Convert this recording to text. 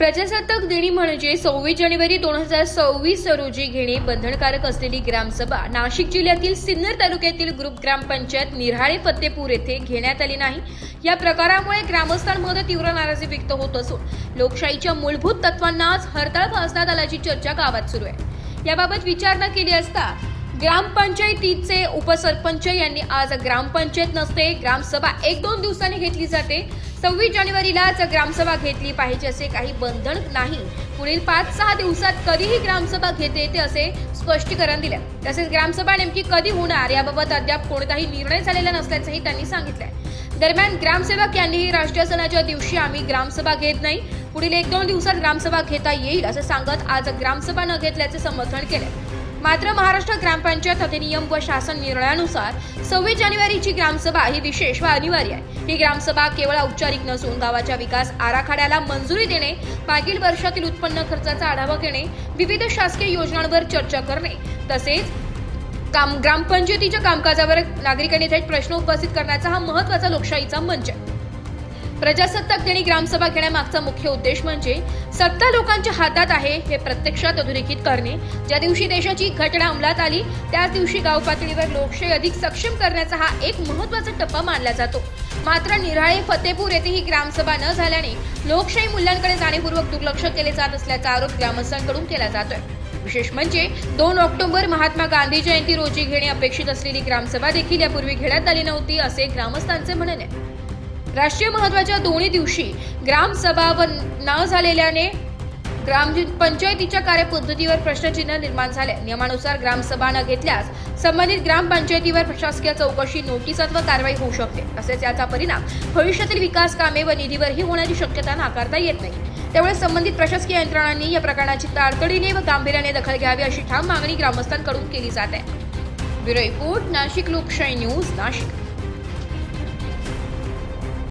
प्रजासत्ताक दिनी म्हणजे 26 जानेवारी 2026 रोजी घेणे बंधनकारक असलेली ग्रामसभा नाशिक जिल्ह्यातील सिन्नर तालुक्यातील ग्रुप ग्रामपंचायत निराळे फत्तेपूर येथे घेण्यात आली नाही। या प्रकारामुळे ग्रामस्थांमध्ये तीव्र नाराजी व्यक्त होत असून लोकशाहीच्या मूलभूत तत्वांनाच हरताळ फासण्यात आल्याची चर्चा गावात सुरू आहे। याबाबत विचारणा केली असता ग्रामपंचायतीचे उपसरपंच यांनी आज ग्रामपंचायत नसते, ग्रामसभा 1-2 दिवसांनी घेतली जाते। 26 जानेवारीलाच ग्रामसभा घेतली पाहिजे असे काही बंधन नाही। पुढील 5-6 दिवसात कधीही ग्रामसभा घेता येते असे स्पष्टीकरण दिले। तसेच ग्रामसभा नेमकी कधी होणार याबाबत अद्याप कोणताही निर्णय झालेला नसल्याचंही त्यांनी सांगितलंय। दरम्यान ग्रामसेवक यांनीही राष्ट्रीय सणाच्या दिवशी आम्ही ग्रामसभा घेत नाही, पुढील 1-2 दिवसात ग्रामसभा घेता येईल असं सांगत आज ग्रामसभा न घेतल्याचे समर्थन केले। मात्र महाराष्ट्र ग्रामपंचायत अधिनियम व शासन निर्णयानुसार 26 जानेवारीची ग्रामसभा ही विशेष व अनिवार्य आहे। ही ग्रामसभा केवळ औपचारिक नसून गावाच्या विकास आराखड्याला मंजुरी देणे, मागील वर्षातील उत्पन्न खर्चाचा आढावा घेणे, विविध शासकीय योजनांवर चर्चा करणे तसेच ग्रामपंचायतीच्या कामकाजावर नागरिकांनी थेट प्रश्न उपस्थित करण्याचा हा महत्त्वाचा लोकशाहीचा मंच आहे। प्रजासत्ताक दिनी ग्रामसभा घेण्यामागचा मुख्य उद्देश म्हणजे सत्ता लोकांच्या हातात आहे हे प्रत्यक्षात अधोरेखित करणे। ज्या दिवशी देशाची घटना अंमलात आली त्याच दिवशी गाव पातळीवर लोकशाही अधिक सक्षम करण्याचा हा एक महत्त्वाचा टप्पा मानला जातो। मात्र निराळे फत्तेपूर येथे ही ग्रामसभा न झाल्याने लोकशाही मूल्यांकडे जाणीवपूर्वक दुर्लक्ष केले जात असल्याचा आरोप ग्रामस्थांकडून केला जातोय। विशेष म्हणजे 2 ऑक्टोबर महात्मा गांधी जयंती रोजी घेणे अपेक्षित असलेली ग्रामसभा देखील यापूर्वी घेण्यात आली नव्हती असे ग्रामस्थांचे म्हणणे आहे। राष्ट्रीय महत्त्वाच्या दोन्ही दिवशी ग्रामसभा न झालेल्याने ग्रामपंचायतीच्या कार्यपद्धतीवर प्रश्नचिन्ह निर्माण झाले। नियमानुसार ग्रामसभा न घेतल्यास संबंधित ग्रामपंचायतीवर प्रशासकीय चौकशी, नोटीस अथवा कारवाई होऊ शकते। तसेच याचा परिणाम भविष्यातील विकास कामे व निधीवरही होण्याची शक्यता नाकारता येत नाही। त्यामुळे संबंधित प्रशासकीय यंत्रणांनी या प्रकरणाची तातडीने व गांभीर्याने दखल घ्यावी अशी ठाम मागणी ग्रामस्थांकडून केली जात आहे। ब्युरो रिपोर्ट, नाशिक लोकशाही न्यूज, नाशिक।